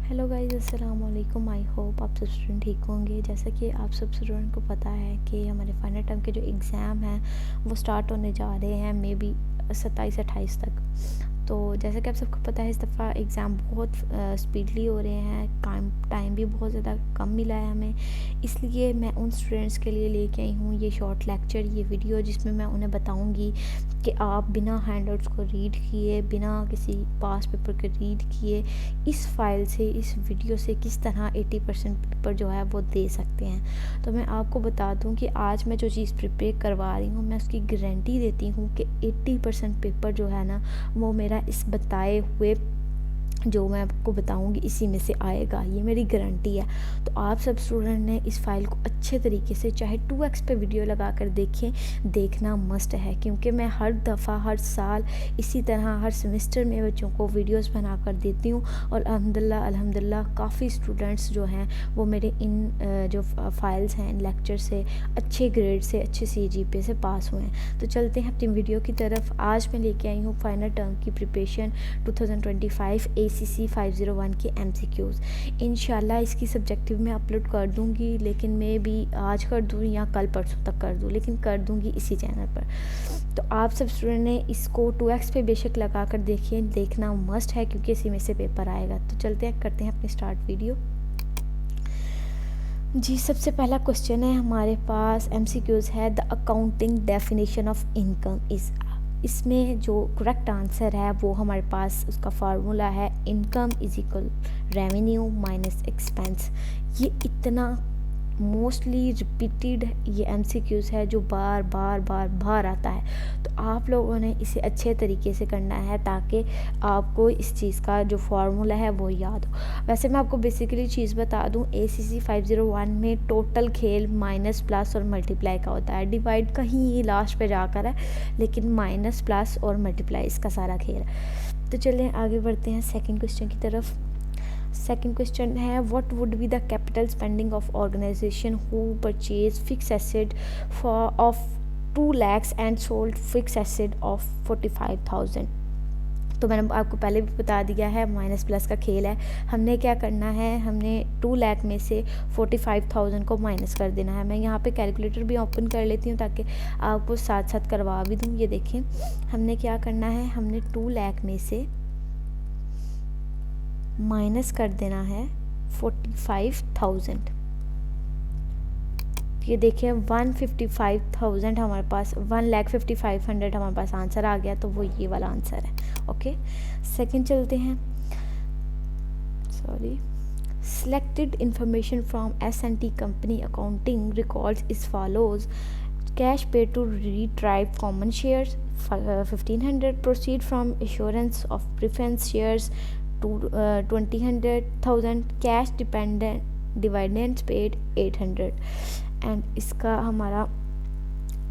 Hello guys, अस्सलाम वालेकुम। I hope आप सब स्टूडेंट ठीक होंगे। जैसा कि आप सब स्टूडेंट को पता है कि हमारे फाइनल टर्म के जो एग्ज़ाम हैं वो स्टार्ट होने जा रहे हैं मे बी 27-28 तक। तो जैसा कि आप सबको पता है इस दफ़ा एग्ज़ाम बहुत स्पीडली हो रहे हैं, टाइम भी बहुत ज़्यादा कम मिला है हमें। इसलिए मैं उन स्टूडेंट्स के लिए लेके आई हूँ ये शॉर्ट लेक्चर, ये वीडियो, जिसमें मैं उन्हें बताऊँगी कि आप बिना हैंडआउट्स को रीड किए, बिना किसी पास पेपर के रीड किए इस फाइल से, इस वीडियो से किस तरह 80% पेपर जो है वो दे सकते हैं। तो मैं आपको बता दूं कि आज मैं जो चीज़ प्रिपेयर करवा रही हूँ मैं उसकी गारंटी देती हूँ कि 80% पेपर जो है ना वो मेरा इस बताए हुए जो मैं आपको बताऊंगी इसी में से आएगा, ये मेरी गारंटी है। तो आप सब स्टूडेंट ने इस फाइल को अच्छे तरीके से चाहे 2x पे वीडियो लगा कर देखें, देखना मस्ट है, क्योंकि मैं हर दफ़ा हर साल इसी तरह हर सेमेस्टर में बच्चों को वीडियोस बना कर देती हूँ और अल्हम्दुलिल्लाह काफ़ी स्टूडेंट्स जो हैं वो मेरे इन जो फाइल्स हैं, इन लेक्चर से अच्छे ग्रेड से, अच्छे CGPA से पास हुए हैं। तो चलते हैं अपनी वीडियो की तरफ। आज मैं लेके आई हूँ फाइनल टर्म की प्रिपरेशन 2025 ACC 501 के MCQs। इंशाल्लाह इसकी सब्जेक्टिव में अपलोड कर दूंगी, लेकिन मैं भी आज कर दूँ या कल परसों तक कर दूँ, लेकिन कर दूंगी इसी चैनल पर। तो आप सब स्टूडेंट ने इसको 2x पे बेशक लगा कर देखिए, देखना मस्ट है क्योंकि इसी में से पेपर आएगा। तो चलते हैं, करते हैं अपनी स्टार्ट वीडियो जी। सबसे पहला क्वेश्चन है हमारे पास, MCQs है, the accounting definition of income is. इसमें जो करेक्ट आंसर है वो हमारे पास उसका फार्मूला है income is equal revenue minus expense. ये इतना मोस्टली रिपीटेड ये MCQs है जो बार बार आता है। तो आप लोगों ने इसे अच्छे तरीके से करना है ताकि आपको इस चीज़ का जो फार्मूला है वो याद हो। वैसे मैं आपको बेसिकली चीज़ बता दूं, ACC 501 में टोटल खेल माइनस प्लस और मल्टीप्लाई का होता है, डिवाइड कहीं लास्ट पे जाकर है, लेकिन माइनस प्लस और मल्टीप्लाई इसका सारा खेल है। तो चलिए आगे बढ़ते हैं सेकंड क्वेश्चन की तरफ। सेकंड क्वेश्चन है, what would be the capital spending of organization who purchase fix asset for of 2 lakhs and sold fix asset of 45,000। तो मैंने आपको पहले भी बता दिया है माइनस प्लस का खेल है। हमने क्या करना है, हमने 2 लाख में से 45,000 को माइनस कर देना है। मैं यहाँ पे कैलकुलेटर भी ओपन कर लेती हूँ ताकि आपको साथ साथ करवा भी दूँ। ये देखें हमने क्या करना है, हमने 2 लाख में से माइनस कर देना है 45,000। ये देखिए 155,000 हमारे पास, 1,55,500 हमारे पास आंसर आ गया, तो वो ये वाला आंसर है। ओके, सेकंड चलते हैं। Selected information from S&T company accounting records is follows. Cash paid to retrieve common shares 1,500, proceed from issuance of preference shares to 20,000, cash dividends paid 800। And इसका हमारा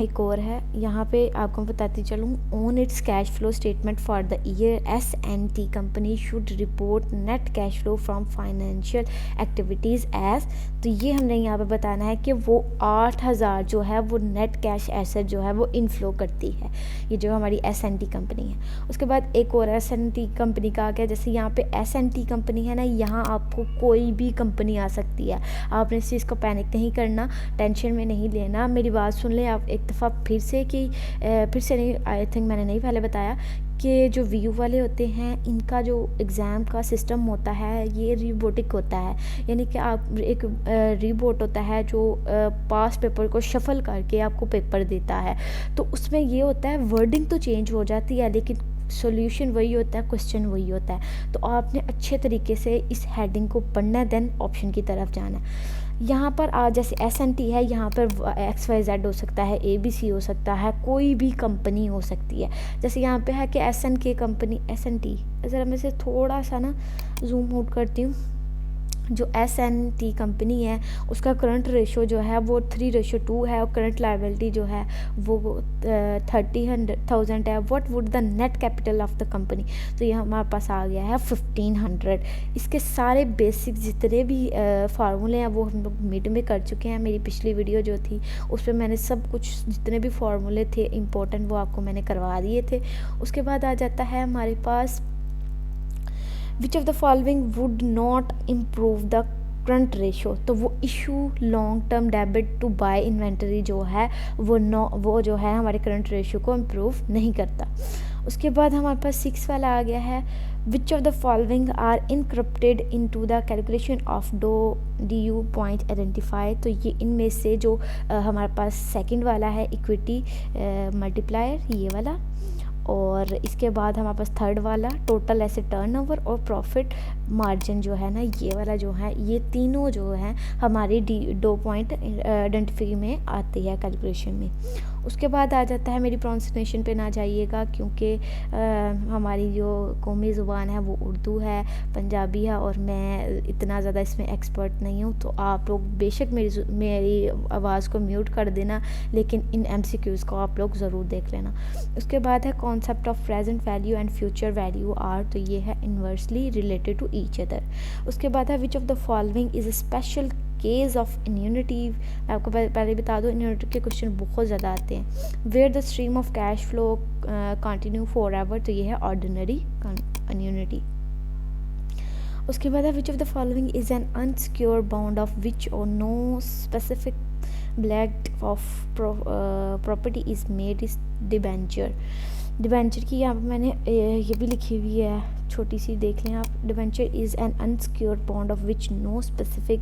एक और है, यहाँ पे आपको बताती चलूँ, on its cash flow statement for the year S&T company should report net cash flow from financial activities as. तो ये हमने यहाँ पे बताना है कि वो 8,000 जो है वो नेट कैश एसेट जो है वो इनफ्लो करती है, ये जो हमारी S&T कंपनी है। उसके बाद एक और S&T कंपनी का आ गया, जैसे यहाँ पे S&T कंपनी है ना, यहाँ आपको कोई भी कंपनी आ सकती है। आपने इस चीज़ को पैनिक नहीं करना, टेंशन में नहीं लेना। मेरी बात सुन ले आप एक दफ़ा फिर से, कि फिर से नहीं, आई थिंक मैंने नहीं पहले बताया कि जो VU वाले होते हैं इनका जो एग्ज़ाम का सिस्टम होता है ये रीबोटिक होता है, यानी कि आप एक रीबोट होता है जो पास पेपर को शफल करके आपको पेपर देता है। तो उसमें ये होता है वर्डिंग तो चेंज हो जाती है लेकिन सॉल्यूशन वही होता है, क्वेश्चन वही होता है। तो आपने अच्छे तरीके से इस हेडिंग को पढ़ना है, देन ऑप्शन की तरफ जाना है। यहाँ पर जैसे S&T है, यहाँ पर XYZ हो सकता है, ABC हो सकता है, कोई भी कंपनी हो सकती है। जैसे यहाँ पे है कि SNK कंपनी, S&T, ज़रा मैं से थोड़ा सा ना जूम आउट करती हूँ। जो S&T कंपनी है उसका करंट रेशो जो है वो 3:2 है और करंट लायबिलिटी जो है वो 30,000 है। What would the net capital of the company, तो ये हमारे पास आ गया है 1,500। इसके सारे बेसिक जितने भी फार्मूले हैं वो हम लोग मिड में कर चुके हैं। मेरी पिछली वीडियो जो थी उस पर मैंने सब कुछ जितने भी फार्मूले थे इम्पोर्टेंट वो आपको मैंने करवा दिए थे। उसके बाद आ जाता है हमारे पास which of the following would not improve the current ratio, तो वो issue long term debit to buy inventory जो है वो जो है हमारे करंट रेशो को इम्प्रूव नहीं करता। उसके बाद हमारे पास 6 वाला आ गया है, which of the following are encrypted into the calculation of D U point identify, तो ये इनमें से जो हमारे पास सेकंड वाला है इक्विटी मल्टीप्लायर ये वाला, और इसके बाद हमारे पास थर्ड वाला टोटल एसेट टर्नओवर और प्रॉफिट मार्जिन जो है ना ये वाला जो है, ये तीनों जो है हमारी दो पॉइंट आइडेंटिफाई में आती है कैलकुलेशन में। उसके बाद आ जाता है, मेरी प्रोनाउंसिएशन पे ना जाइएगा क्योंकि हमारी जो कौमी ज़ुबान है वो उर्दू है, पंजाबी है, और मैं इतना ज़्यादा इसमें एक्सपर्ट नहीं हूँ, तो आप लोग बेशक मेरी आवाज़ को म्यूट कर देना, लेकिन इन MCQs को आप लोग ज़रूर देख लेना। उसके बाद है concept of present value and future value are, तो ये है inversely related to each other. उसके बाद है which of the following is a special case of immunity, मैं आपको पहले बता दूँ इम्यूनिटी के क्वेश्चन बहुत ज़्यादा आते हैं। Where the stream of cash flow continue for ever, तो ये है ऑर्डिनरी इम्यूनिटी। उसके बाद है which of the following is an unsecure bound of which और no specific black of property is made is debenture. Debenture की यहाँ पर मैंने ये भी लिखी हुई है, छोटी सी देख लें आप। Debenture is an unsecured bond of which no specific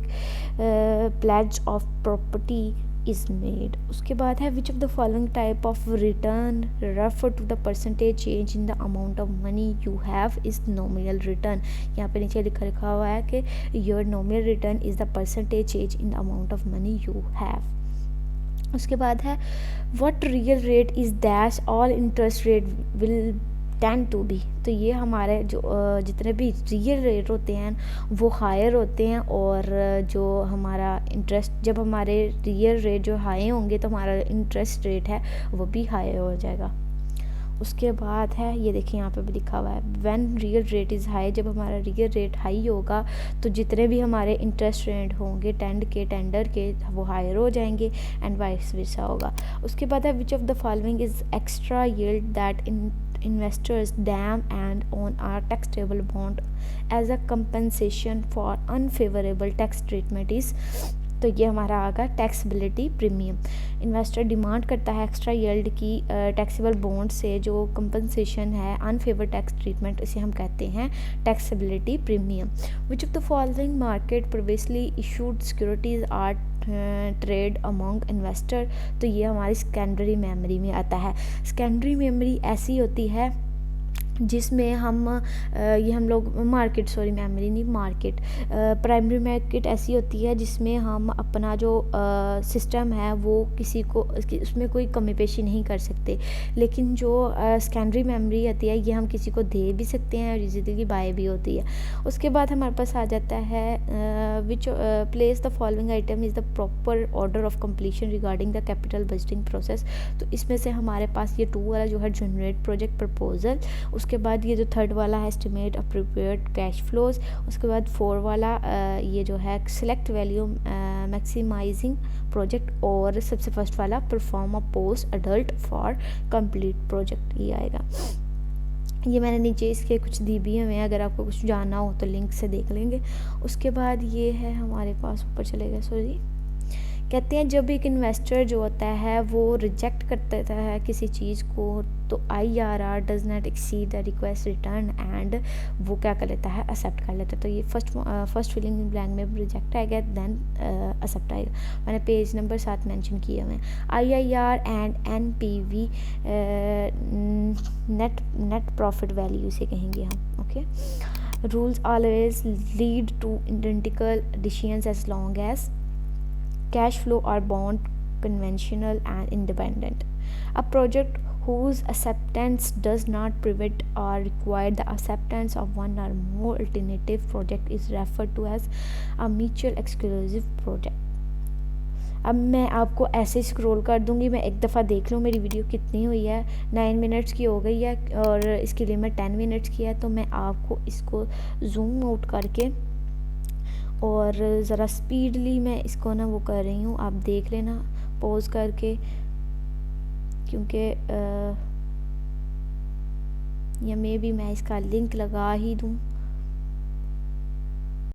pledge of property is made. उसके बाद है which of the following type of return refer to the percentage change in the amount of money you have is nominal return. यहाँ पे नीचे लिखा हुआ है कि your nominal return is the percentage change in the amount of money you have. उसके बाद है what real rate is dash all interest rate will tend to be, तो ये हमारे जो जितने भी रियल रेट होते हैं वो हायर होते हैं, और जो हमारा इंटरेस्ट, जब हमारे रियल रेट जो हाई होंगे तो हमारा इंटरेस्ट रेट है वो भी हाई हो जाएगा। उसके बाद है ये देखिए यहाँ पे भी लिखा हुआ है when real rate is high, जब हमारा रियल रेट हाई होगा तो जितने भी हमारे इंटरेस्ट रेट होंगे टेंडर के वो हायर हो जाएंगे, एंड वाइस वर्सा होगा। उसके बाद है which of the following is extra yield that investors damn and on our taxable bond as a compensation for unfavorable tax treatment is, तो ये हमारा आ गया टैक्सेबिलिटी प्रीमियम। इन्वेस्टर डिमांड करता है एक्स्ट्रा यील्ड की टैक्सेबल बॉन्ड से जो compensation है अनफेवर टैक्स ट्रीटमेंट, इसे हम कहते हैं taxability premium. Which of the following market previously issued securities are trade among investor, तो ये हमारी सेकेंडरी मेमोरी में आता है। सेकेंडरी मेमोरी ऐसी होती है जिसमें हम लोग मार्केट प्राइमरी मार्केट ऐसी होती है जिसमें हम अपना जो सिस्टम है वो किसी को उसमें कोई कमी पेशी नहीं कर सकते, लेकिन जो सेकेंडरी मेमोरी आती है ये हम किसी को दे भी सकते हैं और इजीली बाय भी होती है। उसके बाद हमारे पास आ जाता है which place the following item is the proper order of completion regarding the capital budgeting process, तो इसमें से हमारे पास ये 2 वाला जो है जनरेट प्रोजेक्ट प्रपोजल, उसके बाद ये जो थर्ड वाला है एस्टिमेट अप्रोप्रिएट कैश फ्लोज, उसके बाद 4 वाला ये जो है सेलेक्ट वैल्यू मैक्सिमाइजिंग प्रोजेक्ट, और सबसे फर्स्ट वाला perform a post adult for complete project ये आएगा। ये मैंने नीचे इसके कुछ दी भी हुए हैं, अगर आपको कुछ जानना हो तो लिंक से देख लेंगे। उसके बाद ये है हमारे पास ऊपर चलेगा, सॉरी, कहते हैं जब एक इन्वेस्टर जो होता है वो रिजेक्ट कर देता है किसी चीज़ को तो IRR does not exceed the request return, and वो क्या कर लेता है एक्सेप्ट कर लेता है। तो ये फर्स्ट फिलिंग इन ब्लैंक में रिजेक्ट आएगा, देन एक्सेप्ट आएगा। मैंने पेज नंबर 7 मेंशन किया हुआ है। IRR and NPV net profit value से कहेंगे हम, okay. Rules always lead to identical decisions as long as cash flow are bond conventional and independent. A project whose acceptance does not prevent or require the acceptance of one or more alternative project is referred to as a mutual exclusive project. अब मैं आपको ऐसे scroll कर दूंगी, मैं एक दफ़ा देख लूँ मेरी वीडियो कितनी हुई है, 9 मिनट्स की हो गई है और इसकी लिमिट 10 मिनट्स की है, तो मैं आपको इसको जूम आउट करके और ज़रा स्पीडली मैं इसको ना वो कर रही हूँ, आप देख लेना पॉज करके, क्योंकि या मे भी मैं इसका लिंक लगा ही दूँ